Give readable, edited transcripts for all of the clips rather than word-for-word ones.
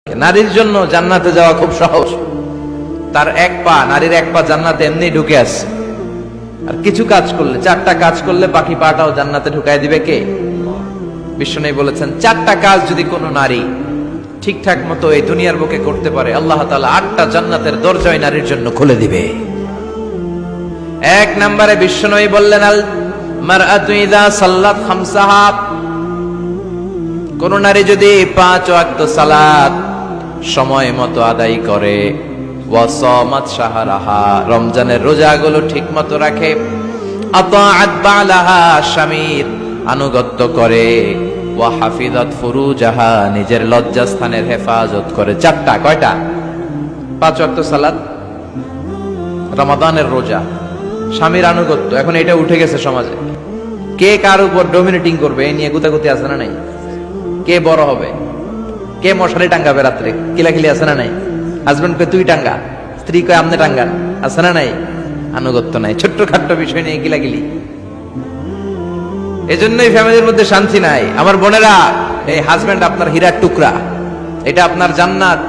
নারীর জন্য জান্নাতে যাওয়া খুব সহজ। তার এক পা, নারীর এক পা জান্নাতে এমনি ঢুকে আসছে। আর কিছু কাজ করলে, 4টা কাজ করলে বাকি পাটাও জান্নাতে ঢুকায় দিবে কে? বিশ্বনবী বলেছেন 4টা কাজ যদি কোনো নারী ঠিকঠাক মতো এই দুনিয়ার বুকে করতে পারে, আল্লাহ তাআলা 8টা জান্নাতের দরজাই নারীর জন্য খুলে দিবে। এক নম্বরে বিশ্বনবী বললেন, আল মারআতু ইযা সাল্লাত খামসাহা, কোন নারী যদি 5 ওয়াক্ত সালাত সময় মতো আদায় করে, ওয়াসামাত শাহরাহা, রমজানের রোজাগুলো ঠিক মতো রাখে, আতাআত বালাহা, স্বামীর আনুগত্য করে, ওয়া হাফিজাত ফুরুজাহা, নিজের লজ্জাস্থানের হেফাজত করে। 4টা, কয়টা? 5 ওয়াক্ত সালাত, রমাদানের রোজা, স্বামীর আনুগত্য। এখন এটা উঠে গেছে সমাজে। কে কার উপর ডমিনেটিং করবে এই নিয়ে গুতাগুতি আছে না নাই? কে বড় হবে, কে মশারি টাঙ্গাবে রাত্রে, কিলাকিলি আছে না নাই? হাজবেন্ড কে তুই টাঙ্গা, স্ত্রী কয় আমনে টাঙ্গান, আছে না নাই? আনুগত্য নাই, ছোট্ট খাট্ট বিষয় নিয়ে কিলাকিলি। এজন্যই ফ্যামিলির মধ্যে শান্তি নাই। আমার বোনেরা, এই হাজবেন্ড আপনার হীরার টুকরা, এটা আপনার জান্নাত।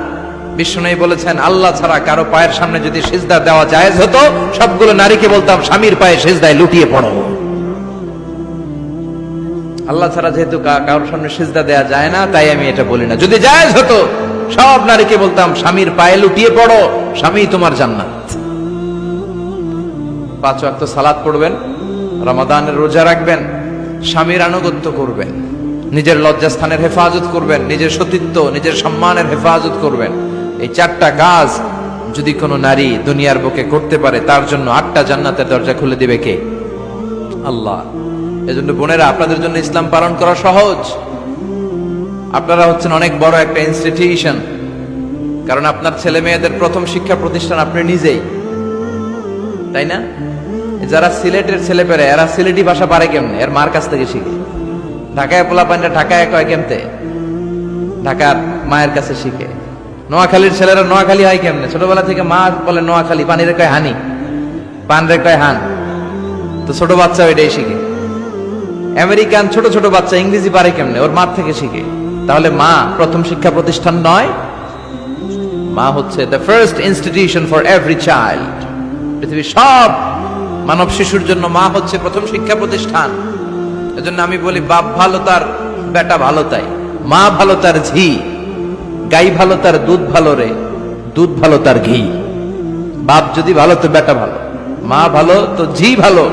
বিশ্বনবী বলেছেন, আল্লাহ ছাড়া কারো পায়ের সামনে যদি সিজদা দেওয়া জায়েজ হতো, সবগুলো নারীকে বলতাম স্বামীর পায়ে সিজদায় লুটিয়ে পড়ো। আল্লাহ ছাড়া যেহেতু কারোর সামনে সিজদা দেয়া যায় না, তাই আমি এটা বলি না। যদি জায়েজ হতো, সব নারীকে বলতাম স্বামীর পায়ে লুটিয়ে পড়ো, স্বামী তোমার জান্নাত। 5 ওয়াক্ত সালাত পড়বেন, রমাদানের রোজা রাখবেন, স্বামীর আনুগত্য করবেন, নিজের লজ্জাস্থানের হেফাজত করবেন, নিজের সতীত্ব, নিজের সম্মানের হেফাজত করবেন। এই 4টা কাজ যদি কোনো নারী দুনিয়ার বুকে করতে পারে, তার জন্য 8টা জান্নাতের দরজা খুলে দিবে কে? আল্লাহ। এজন্য বোনেরা, আপনাদের জন্য ইসলাম পালন করা সহজ। আপনারা হচ্ছেন অনেক বড় একটা ইনস্টিটিউশন, কারণ আপনার ছেলে মেয়েদের প্রথম শিক্ষা প্রতিষ্ঠান আপনি নিজেই, তাই না? যারা সিলেটের ছেলে পেরে, এরা সিলেটি ভাষা পারে কেমনে? এর মার কাছ থেকে শিখে। ঢাকায় পোলা পান্ডা ঢাকায় কয় কেমতে? ঢাকার মায়ের কাছে শিখে। নোয়াখালীর ছেলেরা নোয়াখালী হয় কেমনে? ছোটবেলা থেকে মা বলে নোয়াখালী, পানিরে কয় হানি, পান রে কয় হান। তো ছোট বাচ্চা ওইটাই শিখে। আমেরিকান ছোট ছোট বাচ্চা ইংরেজি পারে কেমনে? ওর মার থেকে শিখে। তাহলে মা প্রথম শিক্ষা প্রতিষ্ঠান নয়? মা হচ্ছে the first institution for every child. পৃথিবীর সব মানব শিশুর জন্য মা হচ্ছে প্রথম শিক্ষা প্রতিষ্ঠান। এজন্য আমি বলি, বাপ ভালো তার বেটা ভালো তাই, মা ভালো তার ঝি, গাই ভালো তার দুধ ভালো রে, দুধ ভালো তার ঘি। বাপ যদি ভালো তো বেটা ভালো, মা ভালো তো ঝি ভালো,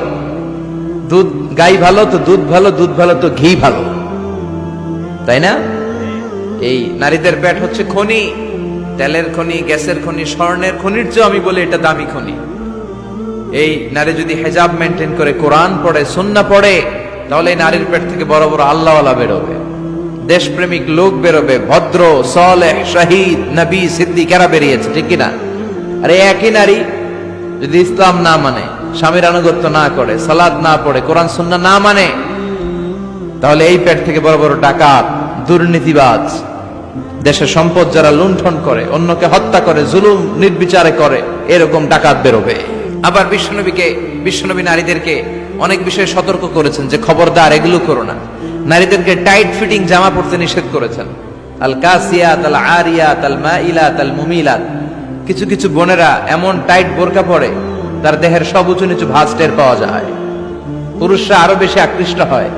দুধ গাই ভালো তো দুধ ভালো, দুধ ভালো তো ঘি ভালো, তাই না? এই নারীদের পেট হচ্ছে খনি, তেলের খনি, গ্যাসের খনি, স্বর্ণের খনির চেয়ে আমি বলি এটা দামি খনি। এই নারী যদি হেজাব মেনটেন করে, কোরআন পড়ে, সুন্নাহ পড়ে, তাহলে এই নারীর পেট থেকে বড় বড় আল্লাহওয়ালা বেরোবে, দেশপ্রেমিক লোক বেরোবে, ভদ্র, সালেহ, শহীদ, নবী, সিদ্দিক এরা বেরিয়েছে, ঠিক কিনা? আরে একই নারী যদি ইসলাম না মানে, স্বামীর আনুগত্য না করে, সালাত না পড়ে, কোরআন সুন্নাহ না মানে, তাহলে এই পেট থেকে বড় বড় ডাকাত, দুর্নীতিবাজ, দেশের সম্পদ যারা লুণ্ঠন করে, অন্যকে হত্যা করে, জুলুম নির্বিচারে করে, এরকম ডাকাত বেরোবে। আবার বিশ্বনবী নারীদেরকে অনেক বিষয়ে সতর্ক করেছেন যে খবরদার এগুলো করো না। নারীদেরকে টাইট ফিটিং জামা পরতে নিষেধ করেছেন। আল কাসিয়াত, আল আরিয়াত, আল মাইলাত, আল মুমিলাত। কিছু কিছু বোনেরা এমন টাইট বোরকা পরে, তার দেহের সব উঁচু নিচু ভাঁজ টের পাওয়া যায়। পুরুষরা আরো বেশি আকৃষ্ট হয়।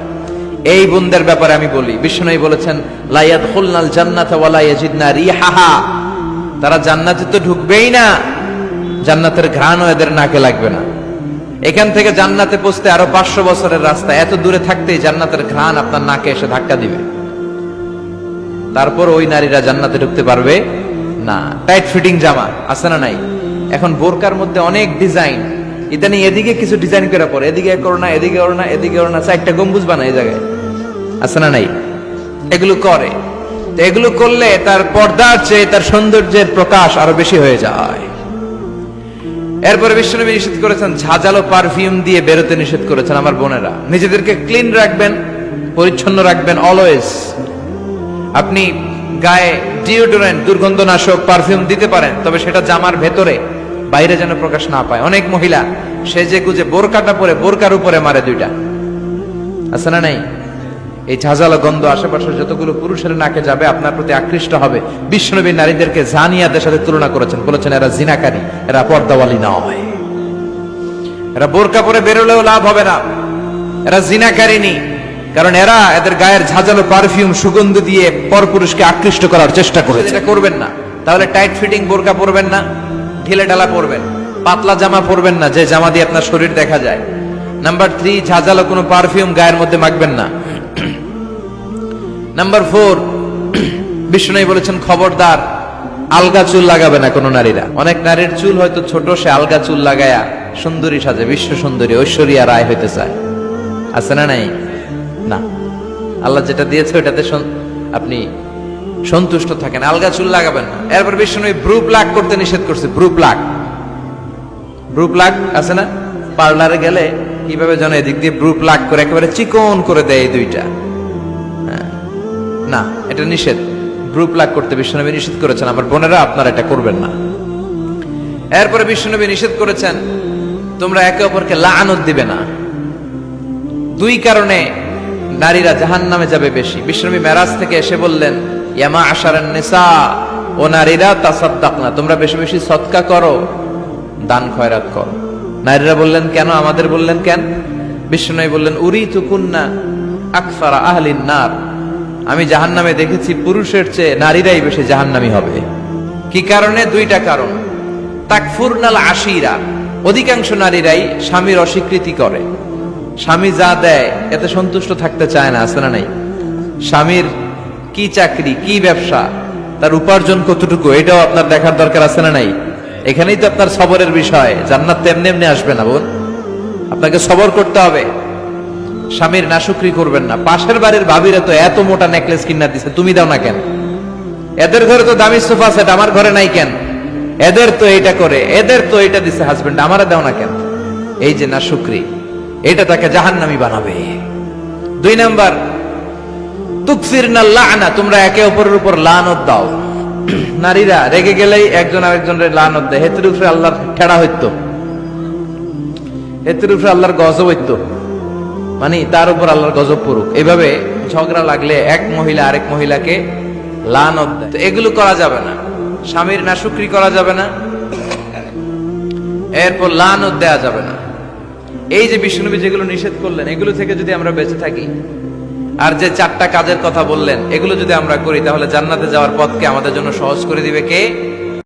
এই বোনদের ব্যাপারে আমি বলি, বিশ্বনবী বলেছেন, লা ইয়াদখুলনাল জান্নাতা ওয়া লা ইয়াজিদনা রিহাহা। তারা জান্নাতে তো ঢুকবেই না, জান্নাতের ঘ্রাণও এদের নাকে লাগবে না। এখান থেকে জান্নাতে পৌঁছতে আরো 500 বছরের রাস্তা, এত দূরে থাকতেই জান্নাতের ঘ্রাণ আপনার নাকে এসে ধাক্কা দিবে। তারপর ওই নারীরা জান্নাতে ঢুকতে পারবে না। টাইট ফিটিং জামা আছে না নাই? এখন বোরকার মধ্যে অনেক ডিজাইন, ইদানি এদিকে কিছু ডিজাইন করে পরে, এদিকে করো না, এদিকে করো না, এদিকে করো না, 4টা গম্বুজ বানায় এই জায়গায়, আছে না নাই? এগুলো করে, তো এগুলো করলে তার পর্দার চেয়ে তার সৌন্দর্যের প্রকাশ আরো বেশি হয়ে যায়। এরপরে বিশ্বনবী নিষেধ করেছেন, ঝাঁঝালো পারফিউম দিয়ে বেরোতে নিষেধ করেছেন। আমার বোনেরা, নিজেদেরকে ক্লিন রাখবেন, পরিচ্ছন্ন রাখবেন অলওয়েজ। আপনি গায়ে ডিওডোরেন্ট, দুর্গন্ধনাশক পারফিউম দিতে পারেন, তবে সেটা জামার ভেতরে, বাইরে যেন প্রকাশ না পায়। অনেক মহিলা সেজে গুজে বোরকাটা পরে বোরকার উপরে মারে 2টা, আছে না নাই? এই ঝাঁঝালো গন্ধ আশেপাশের যতগুলো পুরুষের নাকে যাবে আপনার প্রতি আকৃষ্ট হবে। বিশ্বনবী নারীদেরকে জানিয়াদের সাথে তুলনা করেছেন, বলেছেন এরা জিনাকারী, এরা পর্দাওয়ালী নয়, এরা বোরকা পরে বেরোলেও লাভ হবে না, এরা জিনাকারিনী। কারণ এরা এদের গায়ের ঝাঁঝালো পারফিউম সুগন্ধ দিয়ে পরপুরুষকে আকৃষ্ট করার চেষ্টা করেছে। এটা করবেন না। তাহলে টাইট ফিটিং বোরকা পরবেন না, ঢিলে ঢালা পরবেন, পাতলা জামা পরবেন না যে জামা দিয়ে আপনার শরীর দেখা যায়। নাম্বার 3, ঝাঁঝালো কোনো পারফিউম গায়ের মধ্যে মাখবেন না। নাম্বার 4, বিষ্ণু বলেছেন খবরদার আলগা চুল লাগাবে না কোনো নারীরা। অনেক নারীর চুল হয়তো ছোট, সে আলগা চুল লাগায়া সুন্দরী সাজে, বিশ্ব সুন্দরী ঐশ্বরিয়া রায় হইতে চায়। আছে না নাই? না, আল্লাহ যেটা দিয়েছে ওটাতে আপনি সন্তুষ্ট থাকেন, আলগা চুল লাগাবেন না। এরপর বিষ্ণু ব্রু প্লাক করতে নিষেধ করছে। ব্রু প্লাক আছে না? পার্লারে গেলে কিভাবে যেন এদিক দিয়ে ব্রু প্লাক করে একেবারে চিকন করে দেয় এই দুইটা। না, এটা নিষেধ। ব্রু প্লাক করতে বিশ্বনবী নিষেধ করেছেন। আমার বোনেরা, আপনারা এটা করবেন না। এরপরে বিশ্বনবী নিষেধ করেছেন তোমরা একে অপরকে লাআনত দিবে না। 2 কারণে নারীরা জাহান্নামে যাবে বেশি। বিশ্বনবী মেরাজ থেকে এসে বললেন, ইয়া মা'আশারান নিসা, ও নারীরা, তাসাদ্দাকনা, তোমরা বেশি বেশি সদকা করো, দান খয়রাত করো। নারীরা বললেন কেন? আমাদের বললেন কেন? বিশ্বনবী বললেন, উরিতু কুন্না আকসারা আহলিন নার, আমি জাহান্নামে দেখেছি পুরুষের চেয়ে নারীরাই বেশি জাহান্নামী হবে। কি কারণে? 2টা কারণ। তাকফুরনাল আশিরা, অধিকাংশ নারীরাই স্বামীর অস্বীকৃতি করে। স্বামী যা দেয় এতে সন্তুষ্ট থাকতে চায় না। আছে না নাই? স্বামীর কি চাকরি, কি ব্যবসা, তার উপার্জন কতটুকু, এটাও আপনার দেখার দরকার। আছে না নাই? এখানেই তো আপনার সবরের বিষয়। জান্নাত তেমনি এমনি আসবে না বোন, আপনাকে সবর করতে হবে। স্বামীর নাশুকরি করবেন না। পাশের বাড়ির ভাবিরা তো এত মোটা নেকলেস কিনা দিছে, তুমি দাও না কেন? এদের ঘরে তো দামি সোফা সেট, আমার ঘরে নাই কেন? এদের তো এটা করে, এদের তো এটা দিছে হাজবেন্ড, আমারা দাও না কেন? এই যে নাশুকরি, এটা তাকে জাহান্নামী বানাবে। 2 নাম্বার, তুকসিরনাল লা'না, তোমরা একে অপরের উপর লানত দাও। নারীরা রেগে গেলেই একজন আরেকজনের লানত দেয়। হেতের উপরে আল্লাহর ঠেড়া হইতো, হেতের উপরে আল্লাহর গজব হইতো, মানে তার উপর আল্লাহর গজব পড়ুক। এইভাবে ঝগড়া লাগলে এক মহিলা আরেক মহিলাকে লানত দেয়। তো এগুলো করা যাবে না। স্বামীর নাশুকরি করা যাবে না, এরপর লানত দেয়া যাবে না। এই যে বিষ্ণুনবী যেগুলো নিষেধ করলেন, এগুলো থেকে যদি আমরা বেঁচে থাকি, আর যে 4টা কাজের কথা বললেন, এগুলো যদি আমরা করি, তাহলে জান্নাতে যাওয়ার পথকে আমাদের জন্য সহজ করে দিবে কে?